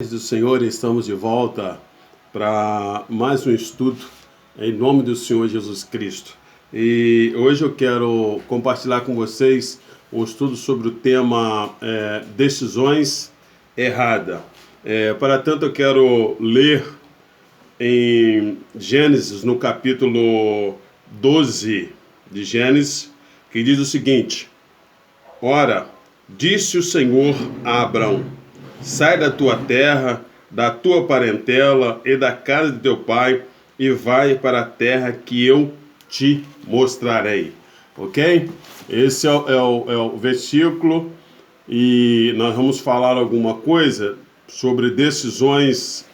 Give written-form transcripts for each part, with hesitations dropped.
Do Senhor, estamos de volta para mais um estudo em nome do Senhor Jesus Cristo. E hoje eu quero compartilhar com vocês um estudo sobre o tema decisões erradas. Para tanto, eu quero ler em Gênesis, no capítulo 12 de Gênesis, que diz o seguinte: Ora, disse o Senhor a Abrão: sai da tua terra, da tua parentela e da casa de teu pai, e vai para a terra que eu te mostrarei. Ok? Esse é o versículo, e nós vamos falar alguma coisa sobre decisões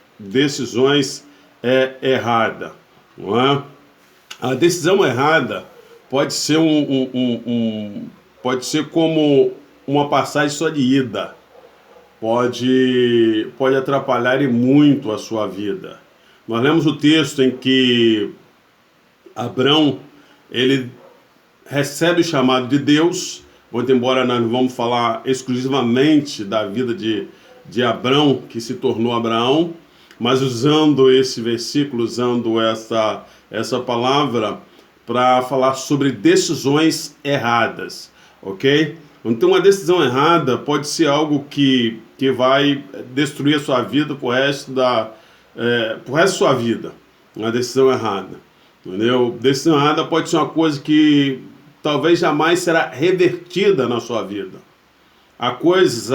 erradas. Não é? A decisão errada pode ser pode ser como uma passagem só de ida. Pode atrapalhar e muito a sua vida. Nós lemos o texto em que Abrão, ele recebe o chamado de Deus, muito embora nós não vamos falar exclusivamente da vida de Abrão, que se tornou Abraão, mas usando esse versículo, usando essa palavra para falar sobre decisões erradas, ok? Então, uma decisão errada pode ser algo que vai destruir a sua vida pro resto da sua vida. Uma decisão errada, entendeu? Decisão errada pode ser uma coisa que talvez jamais será revertida na sua vida. Há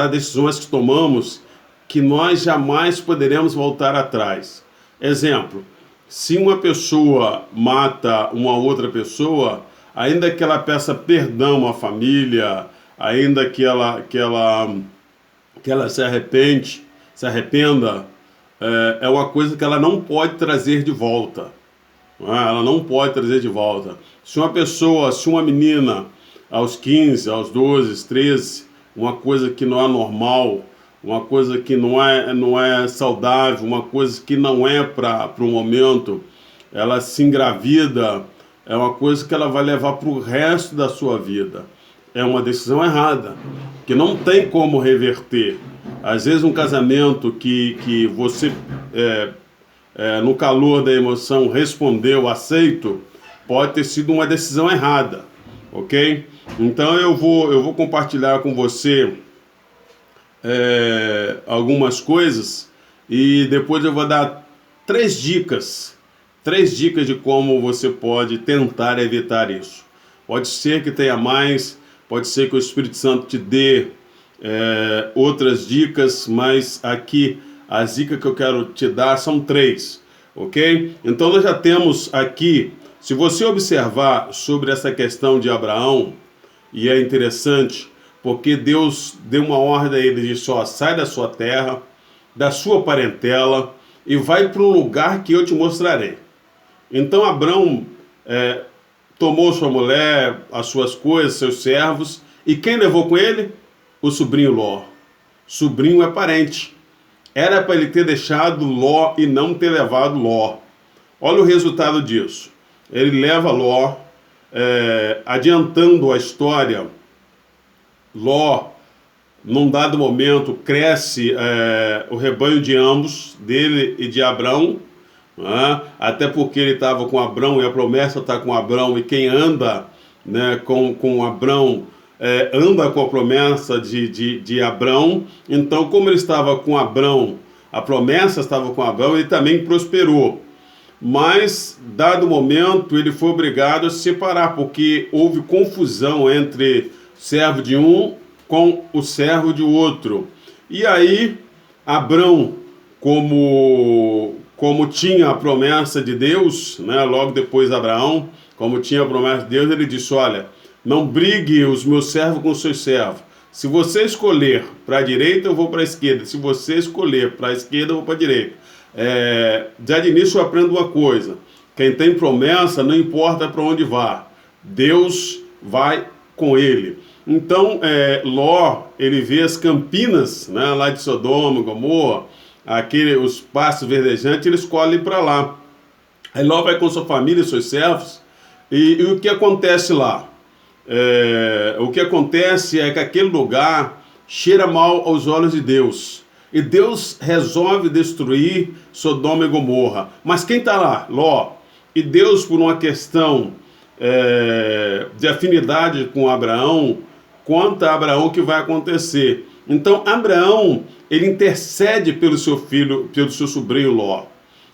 decisões que tomamos que nós jamais poderemos voltar atrás. Exemplo: se uma pessoa mata uma outra pessoa, ainda que ela peça perdão à família, ainda que ela se arrependa, é uma coisa que ela não pode trazer de volta. Não é? Ela não pode trazer de volta. Se uma menina, aos 15, aos 12, 13, uma coisa que não é normal, uma coisa que não é saudável, uma coisa que não é para o momento, ela se engravida, é uma coisa que ela vai levar para o resto da sua vida. É uma decisão errada, que não tem como reverter. Às vezes um casamento que você, no calor da emoção, respondeu, aceito, pode ter sido uma decisão errada, ok? Então eu vou compartilhar com você algumas coisas, e depois eu vou dar três dicas de como você pode tentar evitar isso. Pode ser que tenha mais, pode ser que o Espírito Santo te dê outras dicas, mas aqui as dicas que eu quero te dar são três, ok? Então nós já temos aqui, se você observar sobre essa questão de Abraão, e é interessante, porque Deus deu uma ordem a ele, disse: sai da sua terra, da sua parentela, e vai para um lugar que eu te mostrarei. Então Abraão tomou sua mulher, as suas coisas, seus servos, e quem levou com ele? O sobrinho Ló. Sobrinho é parente. Era para ele ter deixado Ló e não ter levado Ló. Olha o resultado disso. Ele leva Ló, adiantando a história. Ló, num dado momento, cresce o rebanho de ambos, dele e de Abrão, até porque ele estava com Abrão e a promessa está com Abrão, e quem anda, né, com Abrão anda com a promessa de Abrão. Então, como ele estava com Abrão, a promessa estava com Abrão, ele também prosperou. Mas, dado momento, ele foi obrigado a se separar, porque houve confusão entre o servo de um com o servo de outro. E aí, Abrão, como tinha a promessa de Deus, né, logo depois de Abraão, como tinha a promessa de Deus, ele disse: olha, não brigue os meus servos com os seus servos. Se você escolher para a direita, eu vou para a esquerda. Se você escolher para a esquerda, eu vou para a direita. Já de início eu aprendo uma coisa: quem tem promessa, não importa para onde vá, Deus vai com ele. Então, Ló, ele vê as campinas, né, lá de Sodoma, Gomorra, os pastos verdejantes, ele escolhe ir para lá. Aí Ló vai com sua família, seus servos, e o que acontece lá? O que acontece é que aquele lugar cheira mal aos olhos de Deus. E Deus resolve destruir Sodoma e Gomorra. Mas quem está lá? Ló. E Deus, por uma questão de afinidade com Abraão, conta a Abraão que vai acontecer. Então Abraão, ele intercede pelo seu filho, pelo seu sobrinho Ló.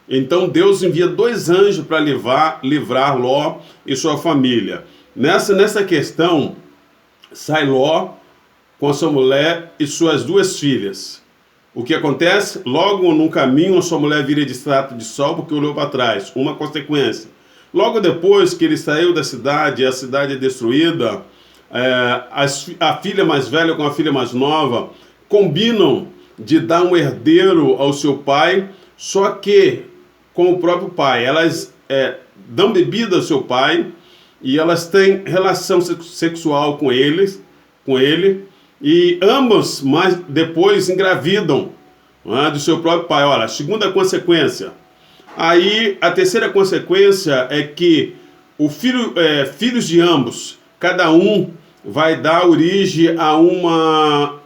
Então Deus envia 2 anjos para livrar Ló e sua família. Nessa questão, sai Ló com a sua mulher e suas 2 filhas. O que acontece? Logo no caminho, a sua mulher vira de estátua de sol porque olhou para trás. Uma consequência. Logo depois que ele saiu da cidade, a cidade é destruída, a filha mais velha com a filha mais nova combinam de dar um herdeiro ao seu pai, só que com o próprio pai. Elas dão bebida ao seu pai e elas têm relação sexual com ele, e ambas mais depois engravidam, do seu próprio pai. Olha, a segunda consequência. Aí a terceira consequência é que filhos de ambos, cada um vai dar origem a uma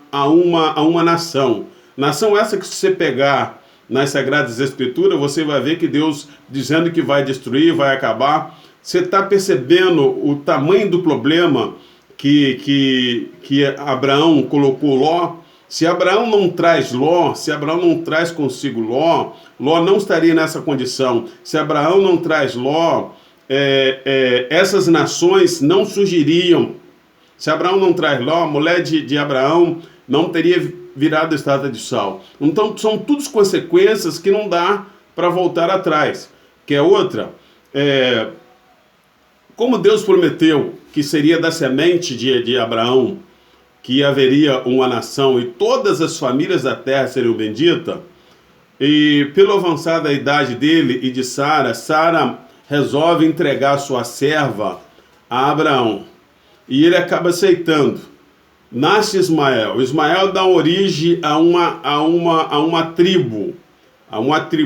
nação. Nação essa que, se você pegar nas Sagradas Escrituras, você vai ver que Deus dizendo que vai destruir, vai acabar. Você está percebendo o tamanho do problema que Abraão colocou Ló? Se Abraão não traz Ló, se Abraão não traz consigo Ló, Ló não estaria nessa condição. Se Abraão não traz Ló, essas nações não surgiriam. Se Abraão não traz Ló, a mulher de Abraão não teria virado estátua de sal. Então são todas consequências que não dá para voltar atrás. Que é outra, como Deus prometeu que seria da semente de Abraão que haveria uma nação e todas as famílias da terra seriam benditas, e pela avançada idade dele e de Sara, Sara resolve entregar sua serva a Abraão. E ele acaba aceitando. Nasce Ismael. Ismael dá origem a uma tribo.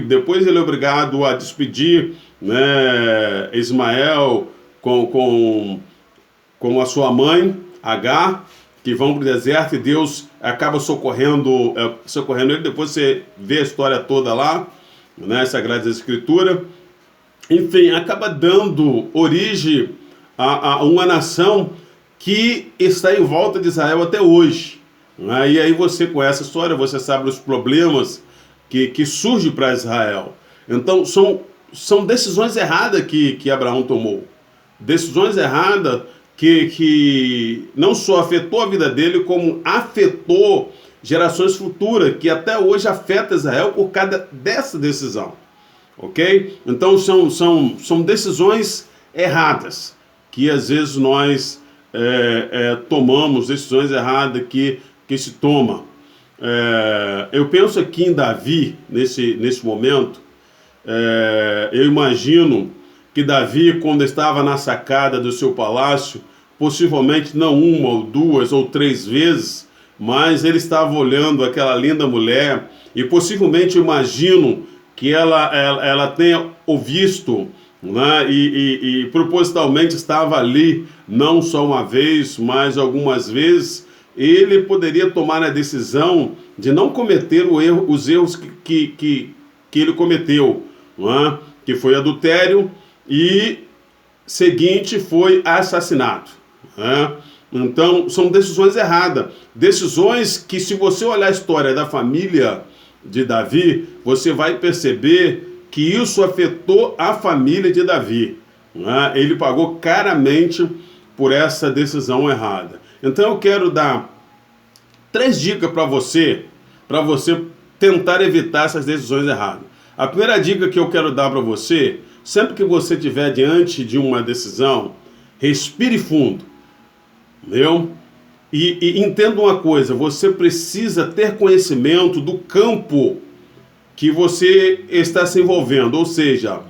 Depois ele é obrigado a despedir, Ismael com a sua mãe, Agar, que vão para o deserto, e Deus acaba socorrendo ele. Depois você vê a história toda lá, Sagradas Escrituras. Enfim, acaba dando origem a uma nação que está em volta de Israel até hoje. E aí você conhece a história, você sabe os problemas que surgem para Israel. Então são decisões erradas que Abraão tomou. Decisões erradas que não só afetou a vida dele, como afetou gerações futuras, que até hoje afeta Israel por causa dessa decisão. Ok? Então são decisões erradas que às vezes nós tomamos, decisões erradas que se toma. Eu penso aqui em Davi, nesse momento. Eu imagino que Davi, quando estava na sacada do seu palácio, possivelmente não 1 ou 2 ou 3 vezes, mas ele estava olhando aquela linda mulher, e possivelmente eu imagino que ela tenha o visto, e propositalmente estava ali, não só uma vez, mas algumas vezes. Ele poderia tomar a decisão de não cometer os erros que ele cometeu, que foi adultério, e seguinte foi assassinato. Então são decisões erradas, decisões que, se você olhar a história da família de Davi, você vai perceber que isso afetou a família de Davi. Ele pagou caramente por essa decisão errada. Então eu quero dar 3 dicas para você tentar evitar essas decisões erradas. A primeira dica que eu quero dar para você: sempre que você estiver diante de uma decisão, respire fundo, e entenda uma coisa: você precisa ter conhecimento do campo que você está se envolvendo, ou seja,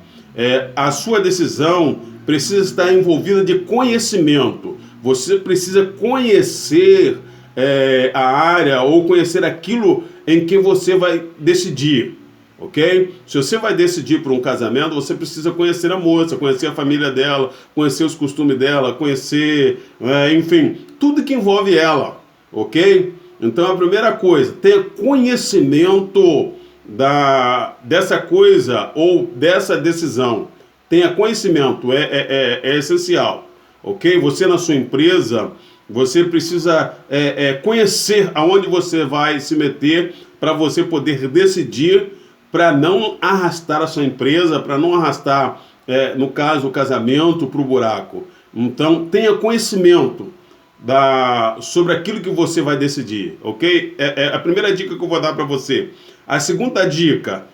a sua decisão precisa estar envolvida de conhecimento. Você precisa conhecer a área, ou conhecer aquilo em que você vai decidir. Ok? Se você vai decidir por um casamento, você precisa conhecer a moça, conhecer a família dela, conhecer os costumes dela, conhecer, enfim, tudo que envolve ela. Ok? Então a primeira coisa, tenha conhecimento dessa coisa ou dessa decisão. Tenha conhecimento, é essencial, ok? Você na sua empresa, você precisa conhecer aonde você vai se meter para você poder decidir, para não arrastar a sua empresa, para não arrastar, no caso, o casamento para o buraco. Então, tenha conhecimento sobre aquilo que você vai decidir, ok? É a primeira dica que eu vou dar para você. A segunda dica,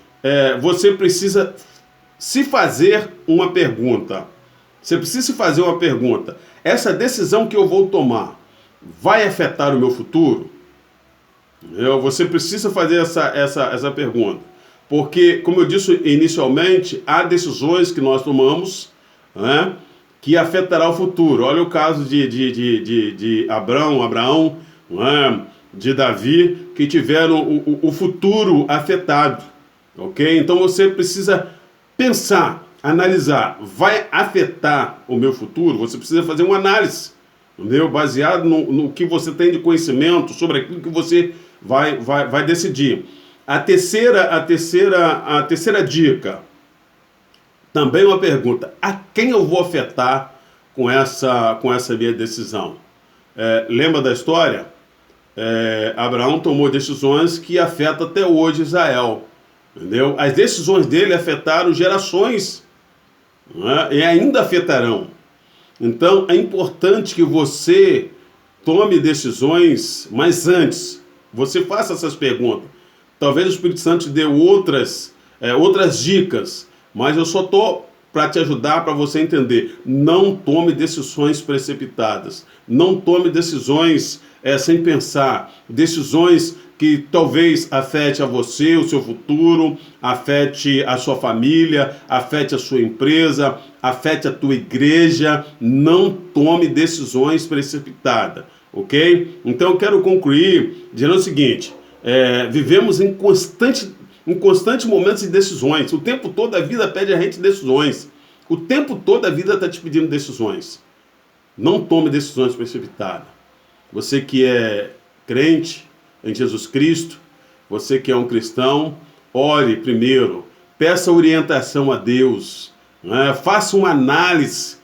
você precisa se fazer uma pergunta. Você precisa se fazer uma pergunta. Essa decisão que eu vou tomar vai afetar o meu futuro? Você precisa fazer essa pergunta. Porque, como eu disse inicialmente, há decisões que nós tomamos, né, que afetará o futuro. Olha o caso de Abraão, né, de Davi, que tiveram o futuro afetado. Ok? Então você precisa pensar, analisar, vai afetar o meu futuro? Você precisa fazer uma análise, entendeu? Baseado no que você tem de conhecimento sobre aquilo que você vai decidir. A terceira dica, também uma pergunta: a quem eu vou afetar com essa minha decisão? Lembra da história? Abraão tomou decisões que afetam até hoje Israel. Entendeu? As decisões dele afetaram gerações, né? E ainda afetarão. Então é importante que você tome decisões, mas antes você faça essas perguntas. Talvez o Espírito Santo te dê outras dicas, mas eu só estou para te ajudar, para você entender. Não tome decisões precipitadas. Não tome decisões sem pensar. Decisões que talvez afete a você, o seu futuro, afete a sua família, afete a sua empresa, afete a tua igreja. Não tome decisões precipitadas, ok? Então eu quero concluir dizendo o seguinte: vivemos em constante momentos de decisões. O tempo todo a vida pede a gente decisões. O tempo todo a vida está te pedindo decisões. Não tome decisões precipitadas. Você que é crente em Jesus Cristo, você que é um cristão, ore primeiro, peça orientação a Deus, né? Faça uma análise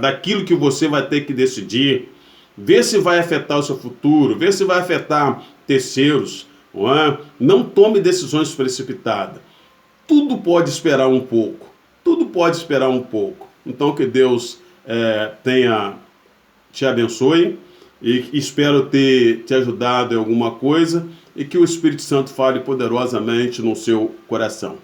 daquilo que você vai ter que decidir, vê se vai afetar o seu futuro, vê se vai afetar terceiros. Não tome decisões precipitadas. Tudo pode esperar um pouco. Tudo pode esperar um pouco. Então que Deus te abençoe e espero ter te ajudado em alguma coisa e que o Espírito Santo fale poderosamente no seu coração.